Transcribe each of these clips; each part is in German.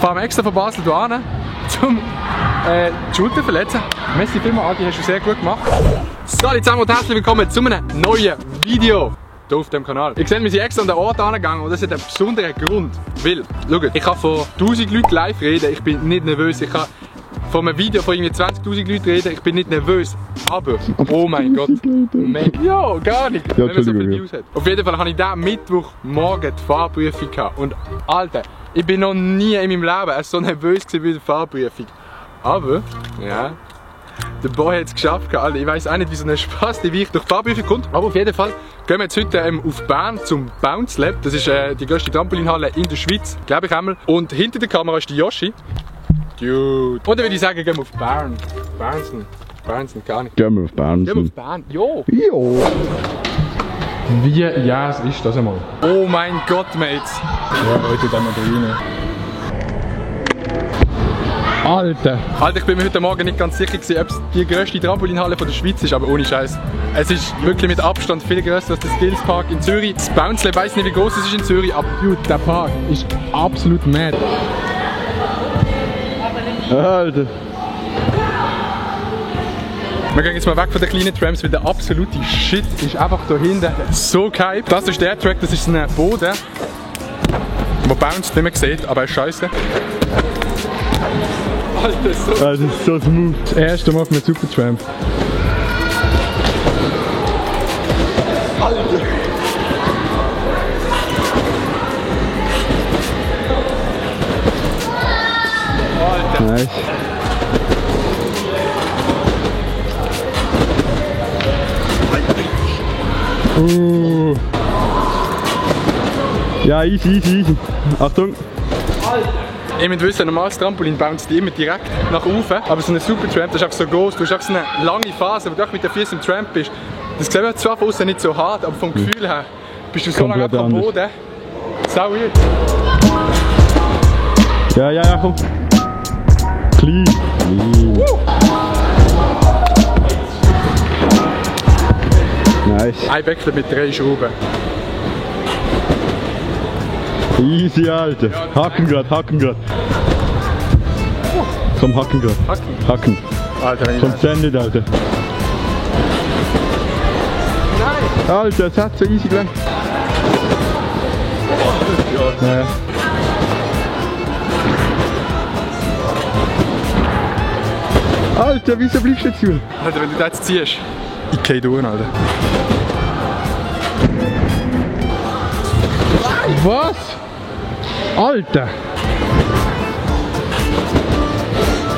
fahren wir extra von Basel hierhin, um die Schulter zu verletzen. Merci vielmals, Adi, hast du sehr gut gemacht. So, jetzt zusammen und herzlich willkommen zu einem neuen Video hier auf dem Kanal. Ihr seht, wir sind extra an den Ort angegangen und das hat einen besonderen Grund. Weil, schaut, ich kann vor 1000 Leuten live reden, ich bin nicht nervös. Ich kann von einem Video von irgendwie 20.000 Leuten reden, ich bin nicht nervös. Aber, oh mein Gott, ja, gar nicht, wenn man so viele Views hat. Auf jeden Fall habe ich diesen Mittwochmorgen die Fahrprüfung gehabt. Und Alter, ich bin noch nie in meinem Leben so nervös gewesen wie die Fahrprüfung. Aber, ja, der Boy hat es geschafft. Alter, ich weiss auch nicht, wie so ein Spaß wie ich durch die Fahrprüfung kommt. Aber auf jeden Fall gehen wir jetzt heute auf Bern zum Bounce Lab. Das ist die grösste Trampolinhalle in der Schweiz, glaube ich einmal. Und hinter der Kamera ist die Yoshi. Dude. Oder würde ich sagen, gehen wir auf Bern. Bernsen, gar nicht. Gehen wir auf Bern. Gehen wir auf Bern? Jo. Jo. Wie yes ist das einmal? Oh mein Gott, Mates. Ja, heute gehen wir rein. Alter, ich bin mir heute Morgen nicht ganz sicher gewesen, ob es die grösste Trampolinhalle von der Schweiz ist, aber ohne Scheiß. Es ist wirklich mit Abstand viel grösser als der Skills Park in Zürich. Das Bounce Lab, ich weiss nicht, wie groß es ist in Zürich, aber dude, der Park ist absolut mad. Alter. Wir gehen jetzt mal weg von den kleinen Trams, weil der absolute Shit ist einfach da hinten so gehypt. Das ist der Track, das ist ein Boden, der bounced, wie man sieht, aber er ist scheiße. Alter, Das ist so smooth. Das erste Mal auf einem Supertramp. Alter. Nice. Ja, easy. Achtung. Alter. Ihr müsst wissen, ein normales Trampolin bounced immer direkt nach oben, aber so ein Supertramp, das ist einfach so groß, du hast einfach so eine lange Phase, wo du auch mit den Füßen im Tramp bist. Das sieht zwar von außen nicht so hart, aber vom Gefühl her bist du so lange einfach am Boden. Sau weird. Ja, komm. Clean. Nice. Ein Backflip mit 3 Schrauben. Easy, Alter. Hacken grad. Komm, hacken grad. Hacken. Alter, wenn ich Komm, sendet, Alter. Nein! Alter, es hat so easy gelangt. Ja. Alter, wieso bleibst du jetzt zu? Alter, wenn du das jetzt ziehst, ich geh durch, Alter. Was? Alter!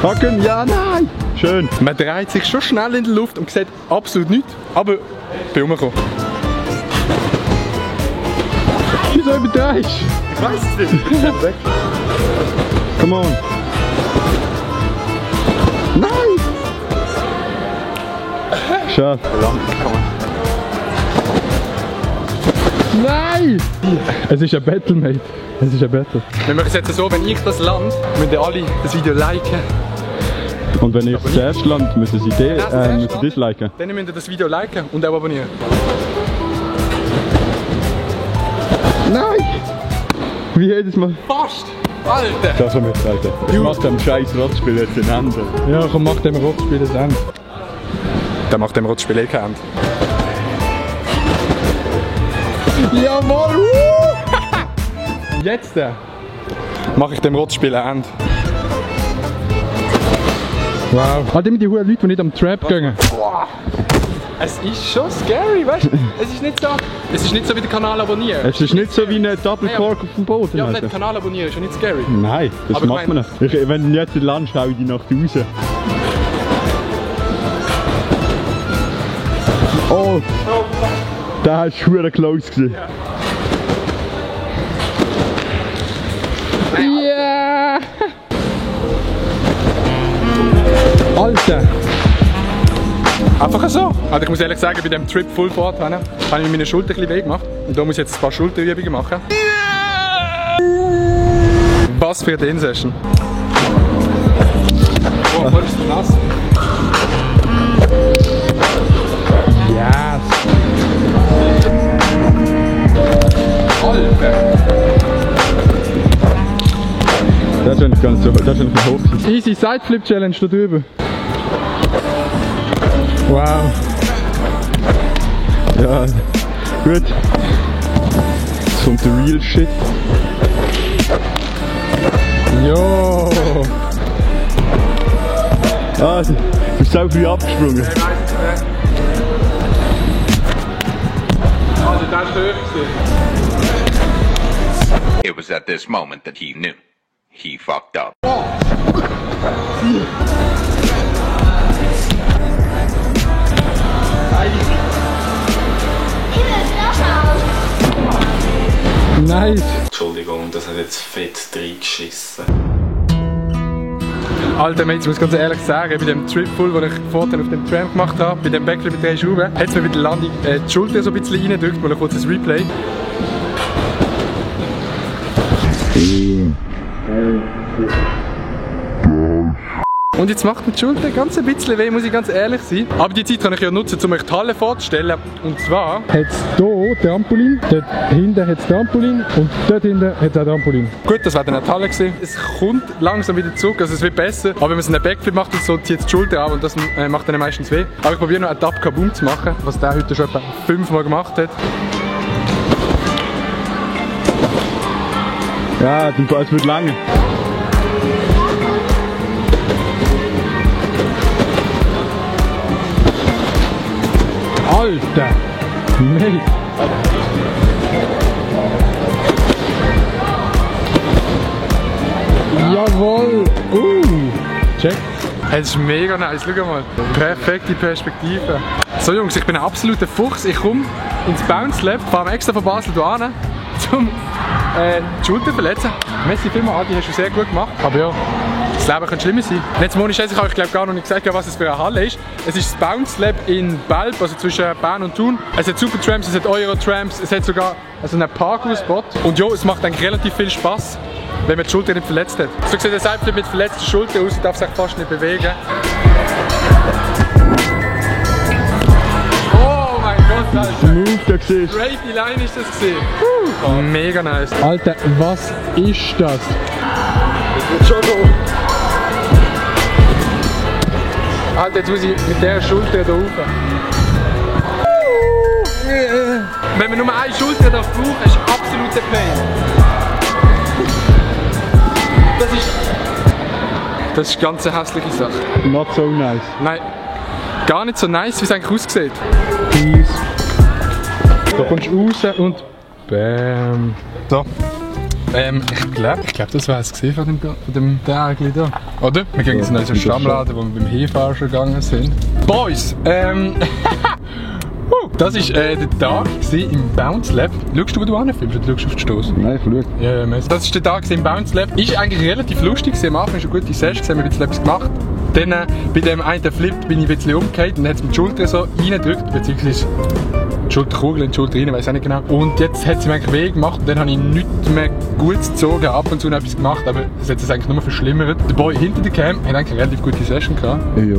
Hacken, ja, nein! Schön! Man dreht sich schon schnell in der Luft und sieht absolut nichts, aber ich bin rumgekommen. Wieso übertreibst Ich weiss es nicht, ich bin weg. Come on! Nein! Schade. Nein! Es ist ein Battle, Mate. Es ist ein Battle. Wir machen es jetzt so, wenn ich das land, müssen alle das Video liken. Und wenn ich das erste land, müssen Sie disliken. Dann müsst ihr das Video liken und auch abonnieren. Nein! Wie jedes Mal. Fast! Alter! Das haben wir jetzt, Alter. Ich mach dem scheiß Rotzspiel jetzt ein Ende. Ja, komm, mach dem Rotzspiel das Ende. Der macht dem Rotzspiel eh kein Ende. Jawohl! Jetzt mache ich dem Rotzspiel ein Ende. Wow. Halt immer die hohen Leute, die nicht am Trap gehen. Boah. Es ist schon scary, weißt du? Es ist nicht so wie den Kanal abonnieren. Es ist nicht so wie ein Double Cork auf dem Boden. Ja, aber nicht den Kanal abonnieren ist ja nicht scary. Nein, das aber macht man nicht. Wenn du jetzt landest, hau ich die Nacht raus. Oh! Da war verdammt close gewesen. Ja! Alter! Einfach so. Also ich muss ehrlich sagen, bei dem Trip Full Fort habe ich mir meine Schulter ein bisschen weh gemacht. Und da muss ich jetzt ein paar Schulterübungen machen. Was für eine Dehn-Session. Boah, voll ist das nass. Yes! Alter! Das ist eigentlich ganz so, das ist eigentlich hoch. Easy Sideflip Challenge da drüben. Wow. Ja, gut. Jetzt kommt der Real Shit. Jo. Ah, du bist so früh abgesprungen. Also das ist höher gewesen. It was at this moment that he knew. He fucked up. Nice. Entschuldigung, das hat jetzt fett reingeschissen. Alter Mates, ich muss ganz ehrlich sagen, bei dem Trip Full, den ich vorhin auf dem Tram gemacht habe, bei dem Backflip mit 3 Schrauben, hat es mir bei der Landung die Schulter so ein bisschen reingedrückt. Mal ein kurzes Replay. Und jetzt macht mir die Schulter ganz ein bisschen weh, muss ich ganz ehrlich sein. Aber die Zeit kann ich ja nutzen, um euch die Halle vorzustellen. Und zwar hat es hier Trampolin, dort hinten hat es Trampolin und dort hinten hat es auch Trampolin. Gut, das war dann die Halle gewesen. Es kommt langsam wieder zurück, also es wird besser. Aber wenn man einen Backflip macht und so, zieht es die Schulter ab und das macht dann meistens weh. Aber ich probiere noch einen Tap Kaboom zu machen, was der heute schon etwa 5-mal gemacht hat. Ja, es wird lange. Alter! Mate! Jawohl! Check! Es ist mega nice, schau mal. Perfekte Perspektive. So Jungs, ich bin ein absoluter Fuchs. Ich komme ins Bounce Lab, fahre extra von Basel hierher, um die Schulter zu verletzen. Merci vielmals, Adi, hast du sehr gut gemacht. Aber ja, das Leben könnte schlimmer sein. Und jetzt muss ich habe ich gar noch nicht gesagt, was es für eine Halle ist. Es ist das Bounce Lab in Belp, also zwischen Bern und Thun. Es hat Supertrams, es hat Eurotrams, es hat sogar einen Parkour-Spot. Und ja, es macht eigentlich relativ viel Spaß, wenn man die Schulter nicht verletzt hat. So sieht der Sideflip mit verletzter Schulter aus, ich darf sich fast nicht bewegen. Oh mein Gott, Alter! Move, der siehst. Straight die Line ist das gesehen. Mega nice. Alter, was ist das? Alter, jetzt muss ich mit der Schulter hier rauf. Wenn man nur eine Schulter braucht, ist es absoluter Pain. Das ist eine ganz hässliche Sache. Not so nice. Nein, gar nicht so nice, wie es eigentlich aussieht. Peace. Da kommst du raus und bam. So. Ich glaube, das war es von dem Tag hier. Oder? Wir gehen jetzt in unseren Stammladen, wo wir beim Hefe schon gegangen sind. Boys! Das war der Tag im Bounce Lab. Schaust du, wo du anfilmst, oder schaust du auf die Stoss? Nein, ich schaue. Ja, das war der Tag im Bounce Lab. Ist eigentlich relativ lustig. Am Anfang war eine gute Session, haben wir ein bisschen etwas gemacht. Dann bei dem einen Flip bin ich ein bisschen umgekehrt und dann hat es mir die Schulter so reingedrückt, beziehungsweise die Schulterkugel in die Schulter rein, weiß auch nicht genau. Und jetzt hat sie mir eigentlich weh gemacht und dann habe ich nichts mehr gut gezogen, ab und zu noch etwas gemacht, aber es hat es eigentlich nur verschlimmert. Der Boy hinter der Cam hat eigentlich eine relativ gute Session gehabt. Ja,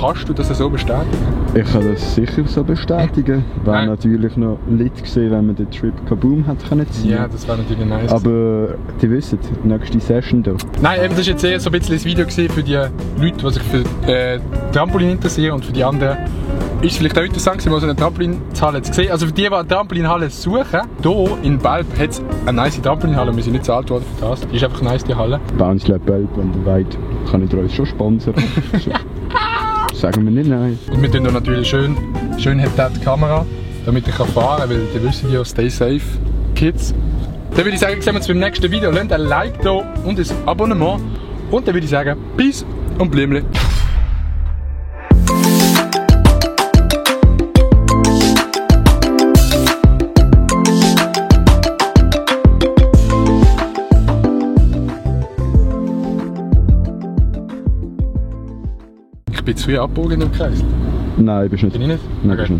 kannst du das so bestätigen? Ich kann das sicher so bestätigen. Wäre natürlich noch lit gewesen, wenn man den Trip Kaboom hätte können ziehen. Ja, das wäre natürlich nice. Aber die wissen, die nächste Session da. Nein, eben, das war jetzt eher so ein bisschen ein Video für die Leute, die sich für Trampolin interessieren, und für die anderen ist es vielleicht auch interessant, mal so eine Trampolinhalle zu sehen. Also für die eine Trampolinhalle suchen, hier in Belp hat es eine nice Trampolinhalle, wir sind nicht bezahlt worden für das. Die ist einfach nice, die Halle. Bounce Lab Belp, wenn ihr wollt, kann ich uns schon sponsern. Sagen wir nicht nein. Und wir tun da natürlich schön hat die Kamera, damit ich fahren kann, weil die wissen ja, stay safe, Kids. Dann würde ich sagen, sehen wir uns beim nächsten Video. Lasst ein Like da und ein Abonnement. Und dann würde ich sagen, Peace und Blümli. Ich bin zu viel abgebogen in dem Kreis. Nein, bist nicht. Bin ich nicht? Nein, okay. bist nicht.